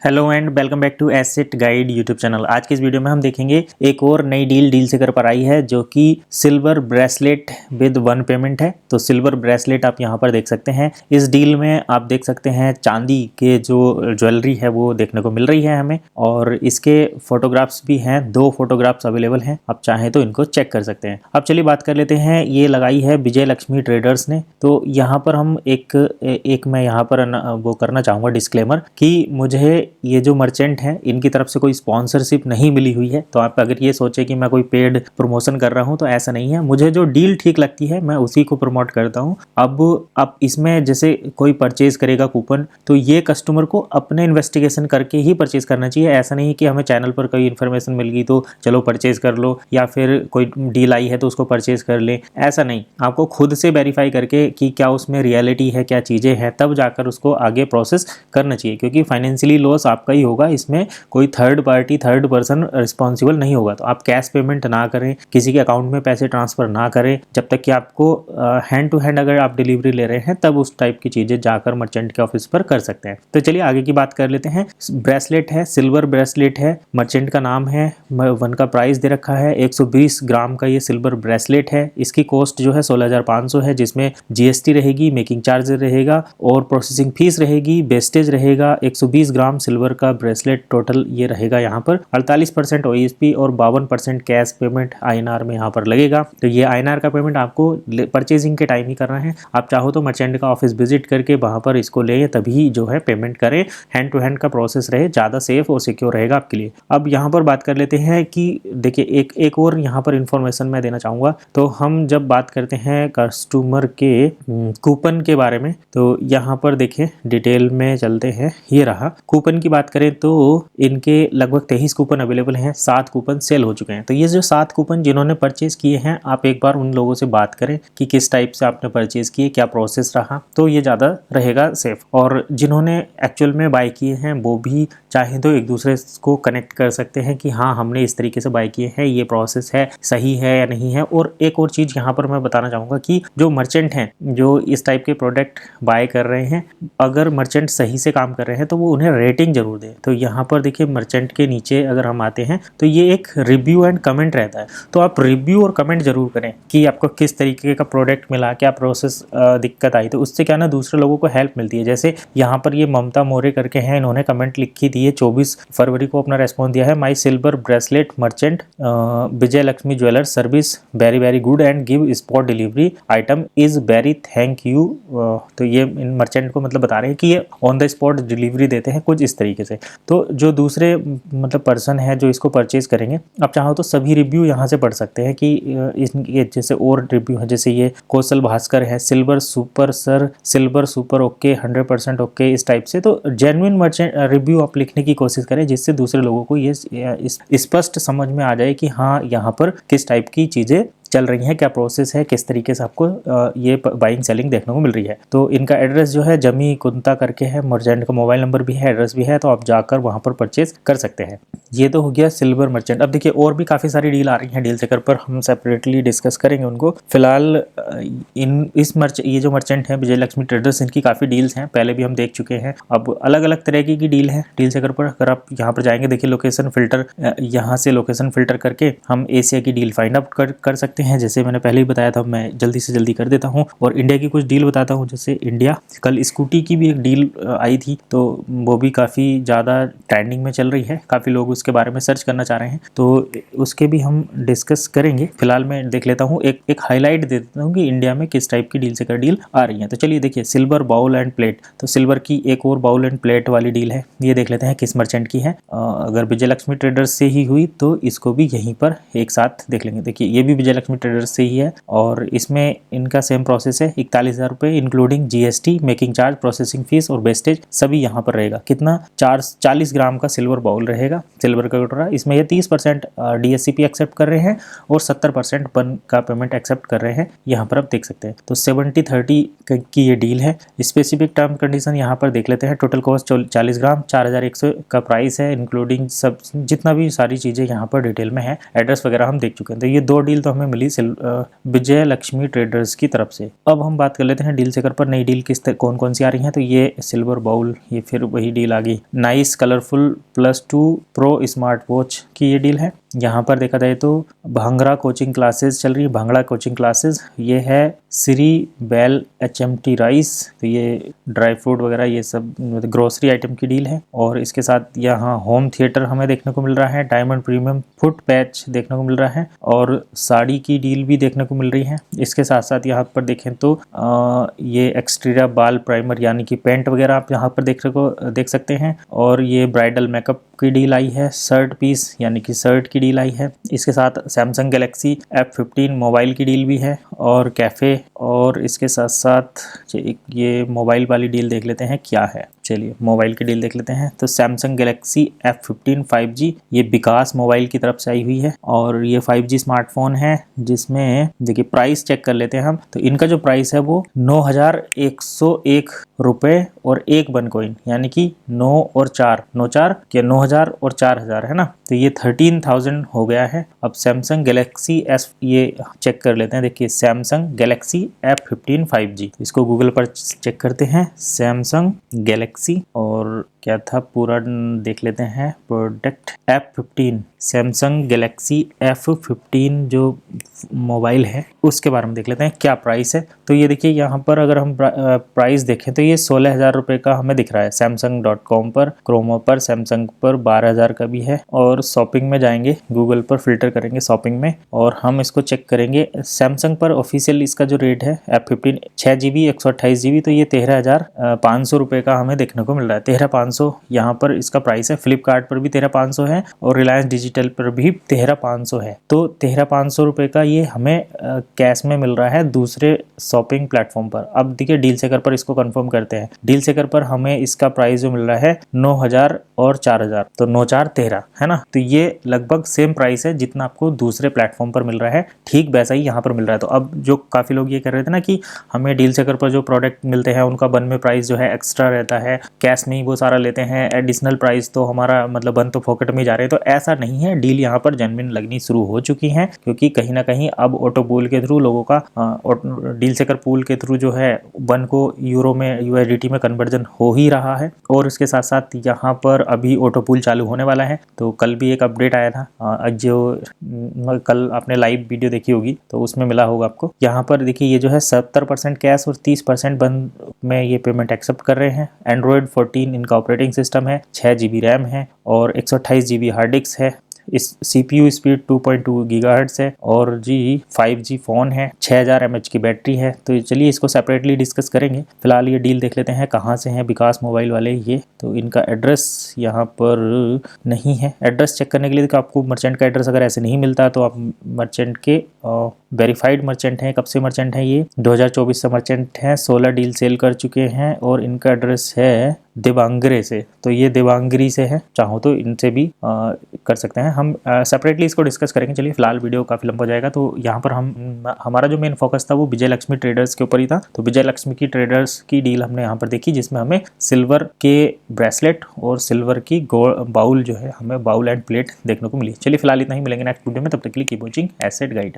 Hello and welcome back to Asset Guide YouTube channel. आज के इस वीडियो में हम देखेंगे एक और नई डील से कर पर आई है जो कि silver bracelet with one payment है। तो सिल्वर ब्रेसलेट आप यहाँ पर देख सकते हैं। इस डील में आप देख सकते हैं चांदी के जो ज्वेलरी है वो देखने को मिल रही है हमें, और इसके फोटोग्राफ्स भी हैं। 2 फोटोग्राफ्स अवेलेबल हैं, आप चाहें तो इनको चेक कर सकते हैं। अब चलिए बात कर लेते हैं। ये लगाई है विजय लक्ष्मी ट्रेडर्स ने। तो यहाँ पर हम एक मैं यहाँ पर वो करना चाहूँगा डिस्क्लेमर कि मुझे ये जो मर्चेंट हैं इनकी तरफ से कोई स्पॉन्सरशिप नहीं मिली हुई है। तो आप अगर ये सोचे कि मैं कोई पेड प्रमोशन कर रहा हूँ तो ऐसा नहीं है। मुझे जो डील ठीक लगती है मैं उसी को प्रमोट करता हूँ। अब इसमें जैसे कोई परचेज करेगा कूपन, तो ये कस्टमर को अपने इन्वेस्टिगेशन करके ही परचेज करना चाहिए। ऐसा नहीं कि हमें चैनल पर कोई इन्फॉर्मेशन मिल गई तो चलो परचेज कर लो, या फिर कोई डील आई है तो उसको परचेज कर ले। ऐसा नहीं, आपको खुद से वेरीफाई करके कि क्या उसमें रियलिटी है, क्या चीज़ें हैं, तब जाकर उसको आगे प्रोसेस करना चाहिए। क्योंकि फाइनेंशियली लॉस आपका ही होगा, इसमें कोई थर्ड पर्सन रिस्पॉन्सिबल नहीं होगा। तो आप कैश पेमेंट ना करें, किसी के अकाउंट में पैसे ट्रांसफर ना करें जब तक कि आपको हैंड टू हैंड अगर आप डिलीवरी ले रहे हैं, तब उस टाइप की चीज़ें जाकर मर्चेंट के ऑफिस पर कर सकते हैं। तो चलिए आगे की बात कर लेते हैं। ब्रेसलेट है, सिल्वर ब्रेसलेट है, मर्चेंट का नाम है, वन का प्राइस दे रखा है 120 ग्राम का ये सिल्वर ब्रेसलेट है। इसकी कॉस्ट जो है 16,500 है, जिसमें जीएसटी रहेगी, मेकिंग चार्ज रहेगा और प्रोसेसिंग फीस रहेगी, वेस्टेज रहेगा। 120 ग्राम सिल्वर का ब्रेसलेट टोटल ये रहेगा यहाँ पर। 48% ओईएसपी और 52% कैश पेमेंट आईएनआर में यहाँ पर लगेगा। तो ये आईएनआर का पेमेंट आपको परचेजिंग के टाइम ही करना है। आप चाहो तो मर्चेंट का ऑफिस विजिट करके वहाँ पर इसको ले, तभी जो है पेमेंट करें। हैंड टू हैंड का प्रोसेस रहे, ज़्यादा सेफ और सिक्योर रहेगा आपके लिए। अब यहाँ पर बात कर लेते हैं कि देखिए एक और यहाँ पर इंफॉर्मेशन मैं देना चाहूँगा। तो हम जब बात करते हैं कस्टमर के कूपन के बारे में, तो यहाँ पर देखिए डिटेल में चलते हैं। ये रहा कूपन की बात करें तो इनके लगभग 23 कूपन अवेलेबल हैं, 7 कूपन सेल हो चुके हैं। तो ये जो 7 कूपन जिन्होंने परचेज किए हैं, आप एक बार उन लोगों से बात करें कि किस टाइप से आपने परचेज किए, क्या प्रोसेस रहा, तो ये ज़्यादा रहेगा सेफ। और जिन्होंने एक्चुअल में बाय किए हैं वो भी चाहे तो एक दूसरे को कनेक्ट कर सकते हैं कि हाँ हमने इस तरीके से बाय किए हैं, ये प्रोसेस है, सही है या नहीं है। और एक और चीज़ यहाँ पर मैं बताना चाहूँगा कि जो मर्चेंट हैं जो इस टाइप के प्रोडक्ट बाय कर रहे हैं, अगर मर्चेंट सही से काम कर रहे हैं तो वो उन्हें रेटिंग जरूर दें। तो यहाँ पर देखिए मर्चेंट के नीचे अगर हम आते हैं तो ये एक रिव्यू एंड कमेंट रहता है। तो आप रिव्यू और कमेंट जरूर करें कि आपको किस तरीके का प्रोडक्ट मिला, क्या प्रोसेस दिक्कत आई। तो उससे क्या ना दूसरे लोगों को हेल्प मिलती है। जैसे यहाँ पर ये ममता मोरे करके हैं, इन्होंने कमेंट लिखी थी 24 फरवरी को अपना रेस्पॉन्स दिया है। My silver bracelet merchant Vijay Lakshmi jewellers service very very good and give spot delivery item is very thank you. तो ये इन मर्चेंट को मतलब बता रहे हैं कि ये ऑन द स्पॉट डिलीवरी देते हैं कुछ इस तरीके से। तो जो दूसरे मतलब पर्सन है जो इसको परचेज करेंगे, आप चाहो तो सभी रिव्यू यहाँ से पढ़ सकते हैं कि इनके जैसे और रिव्यू है। जैसे ये कौशल भास्कर है, silver super sir, silver super okay, 100% okay, इस टाइप से। तो जेन्युइन मर्चेंट रिव्यू आप लिखने की कोशिश करें, जिससे दूसरे लोगों को ये स्पष्ट समझ में आ जाए कि हाँ यहाँ पर किस टाइप की चीज़ें चल रही हैं, क्या प्रोसेस है, किस तरीके से आपको ये बाइंग सेलिंग देखने को मिल रही है। तो इनका एड्रेस जो है जमी कुंता करके है, मर्चेंट का मोबाइल नंबर भी है, एड्रेस भी है, तो आप जाकर वहां पर परचेज कर सकते हैं। ये तो हो गया सिल्वर मर्चेंट। अब देखिए और भी काफ़ी सारी डील आ रही हैं डील चेकर पर, हम सेपरेटली डिस्कस करेंगे उनको। फिलहाल ये जो मर्चेंट है विजय लक्ष्मी ट्रेडर्स, इनकी काफ़ी डील्स हैं, पहले भी हम देख चुके हैं। अब अलग अलग तरह की डील है डील चेकर पर। अगर आप यहाँ पर जाएंगे, देखिए लोकेशन फिल्टर, यहाँ से लोकेशन फिल्टर करके हम एशिया की डील फाइंड आउट कर सकते हैं। जैसे मैंने पहले ही बताया था, मैं जल्दी से जल्दी कर देता हूं और इंडिया की कुछ डील बताता हूं। जैसे इंडिया, कल स्कूटी की भी एक डील आई थी, तो वो भी काफ़ी ज़्यादा ट्रेंडिंग में चल रही है, काफ़ी लोग उसके बारे में सर्च करना चाह रहे हैं, तो उसके भी हम डिस्कस करेंगे। फिलहाल मैं देख लेता हूँ, एक हाईलाइट दे देता हूँ कि इंडिया में किस टाइप की डील से कर डील आ रही है। तो चलिए देखिए, सिल्वर बाउल एंड प्लेट, तो सिल्वर की एक और बाउल एंड प्लेट वाली डील है। ये देख लेते हैं किस मर्चेंट की है। अगर विजय लक्ष्मी ट्रेडर्स से ही हुई तो इसको भी यहीं पर एक साथ देख लेंगे। देखिए ये भी विजय लक्ष्मी ट्रेडर्स से ही है और इसमें इनका सेम प्रोसेस है। 41,000 रुपये including GST, making charge, processing fees और वेस्टेज सभी यहाँ पर रहेगा। कितना? 40 ग्राम का सिल्वर बाउल रहेगा, सिल्वर का कटोरा। इसमें ये 30% डीएससीपी एक्सेप्ट कर रहे हैं और 70% बन का पेमेंट एक्सेप्ट कर रहे हैं, यहाँ पर आप देख सकते हैं। तो 70-30 की ये डील है। स्पेसिफिक टर्म कंडीशन यहाँ पर देख लेते हैं। टोटल कॉस्ट 40 ग्राम 4100 का प्राइस है, इंक्लूडिंग सब जितना भी सारी चीज़ें यहाँ पर डिटेल में है। एड्रेस वगैरह हम देख चुके हैं। तो ये 2 डील तो हमें मिल मिली विजय लक्ष्मी ट्रेडर्स की तरफ से। अब हम बात कर लेते हैं डील सेकर पर नई डील कौन कौन सी आ रही है। तो ये सिल्वर बाउल, ये फिर वही डील आ गई। Nice colourful +2 pro smart watch की ये डील है। यहाँ पर देखा जाए तो भांगड़ा कोचिंग क्लासेस चल रही है, भांगड़ा कोचिंग क्लासेस। ये है श्री बेल HMT राइस, तो ये ड्राई फ्रूट वगैरह ये सब ग्रोसरी आइटम की डील है। और इसके साथ यहाँ होम थिएटर हमें देखने को मिल रहा है, डायमंड प्रीमियम फुट पैच देखने को मिल रहा है और साड़ी की डील भी देखने को मिल रही है। इसके साथ साथ यहाँ पर देखें तो ये एक्सटीरियर बाल प्राइमर यानी कि पेंट वगैरह आप यहाँ पर देख सकते हैं। और ये ब्राइडल मेकअप की डील आई है, शर्ट पीस यानी कि शर्ट की डील आई है। इसके साथ सैमसंग गैलेक्सी F15 मोबाइल की डील भी है और कैफ़े। और इसके साथ साथ ये मोबाइल वाली डील देख लेते हैं क्या है। चलिए मोबाइल की डील देख लेते हैं। तो सैमसंग गैलेक्सी F15 5G ये विकास मोबाइल की तरफ से आई हुई है और ये 5G स्मार्टफोन है जिसमें देखिए प्राइस चेक कर लेते हैं हम। तो इनका जो प्राइस है वो 9,101 रुपये और 1 वन कॉइन, यानी कि 9 और 4 9,000 और 4,000 है ना। तो ये 13,000 हो गया है। अब सैमसंग गैलेक्सी S ये चेक कर लेते हैं। देखिए सैमसंग गैलेक्सी F15 5G, इसको गूगल पर चेक करते हैं। सैमसंग गैलेक्सी और क्या था पूरा देख लेते हैं। Product F15 Samsung Galaxy F15 जो मोबाइल है उसके बारे में देख लेते हैं क्या प्राइस है। तो ये देखिए यहाँ पर अगर हम प्राइस देखें तो ये 16,000 रुपये का हमें दिख रहा है। Samsung.com पर, क्रोमो पर, सैमसंग पर 12,000 का भी है। और शॉपिंग में जाएंगे, गूगल पर फिल्टर करेंगे शॉपिंग में और हम इसको चेक करेंगे। सैमसंग पर ऑफिशियल इसका जो रेट है F15 6GB 128GB तो ये 13,500 रुपये का हमें देखने को मिल रहा है। 13,500 यहाँ पर इसका प्राइस है। फ्लिपकार्ट पर भी 13,500 है और रिलायंस डिजिटल पर भी 13,500 है। तो 13,500 रुपये का ये हमें कैश में मिल रहा है दूसरे शॉपिंग प्लेटफॉर्म पर। अब देखिए डील सेकर पर इसको कंफर्म करते हैं। डील सेकर पर हमें इसका प्राइस जो मिल रहा है 9,000 और 4,000, तो 9 4 13 है ना। तो ये लगभग सेम प्राइस है जितना आपको दूसरे प्लेटफॉर्म पर मिल रहा है, ठीक वैसा ही यहाँ पर मिल रहा है। तो अब जो काफ़ी लोग ये कर रहे थे ना कि हमें डील सेकर पर जो प्रोडक्ट मिलते हैं उनका बन में प्राइस जो है एक्स्ट्रा रहता है, कैश में ही वो सारा लेते हैं, एडिशनल प्राइस तो हमारा मतलब बन तो फोकट में ही जा रहे हैं। तो ऐसा नहीं है, डील यहाँ पर जेन्युइन लगनी शुरू हो चुकी है क्योंकि कहीं ना कहीं अब ऑटो पूल के थ्रू लोगों का डील सेकर पूल के थ्रू जो है वन को यूरो में USDT में कन्वर्जन हो ही रहा है। और इसके साथ साथ यहाँ पर अभी ऑटो पूल चालू होने वाला है। तो कल भी एक अपडेट आया था, जो कल आपने लाइव वीडियो देखी होगी तो उसमें मिला होगा आपको। यहाँ पर देखिए ये जो है 70% कैश और 30% बन में ये पेमेंट एक्सेप्ट कर रहे हैं। एंड्रॉयड 14 इनका ऑपरेटिंग सिस्टम है, 6GB रैम है और 128GB हार्ड डिस्क है। इस CPU स्पीड 2.2 GHz है और 5G फ़ोन है, 6000 mAh की बैटरी है। तो चलिए इसको सेपरेटली डिस्कस करेंगे। फिलहाल ये डील देख लेते हैं कहाँ से हैं विकास मोबाइल वाले ये। तो इनका एड्रेस यहाँ पर नहीं है। एड्रेस चेक करने के लिए देखो आपको मर्चेंट का एड्रेस अगर ऐसे नहीं मिलता तो आप मर्चेंट के वेरीफाइड मर्चेंट हैं। कब से मर्चेंट हैं ये 2024 से मर्चेंट हैं, 16 डील सेल कर चुके हैं और इनका एड्रेस है देवांगरे से। तो ये देवांगरी से है, चाहो तो इनसे भी कर सकते हैं। हम सेपरेटली इसको डिस्कस करेंगे। चलिए फिलहाल वीडियो काफ़ी लंबा हो जाएगा। तो यहाँ पर हमारा जो मेन फोकस था वो विजय लक्ष्मी ट्रेडर्स के ऊपर ही था। तो विजय लक्ष्मी की ट्रेडर्स की डील हमने यहाँ पर देखी जिसमें हमें सिल्वर के ब्रेसलेट और सिल्वर की बाउल जो है हमें बाउल एंड प्लेट देखने को मिली। चलिए फिलहाल इतना ही, मिलेंगे नेक्स्ट वीडियो में। तब तक के लिए कीप वॉचिंग एसेट गाइड।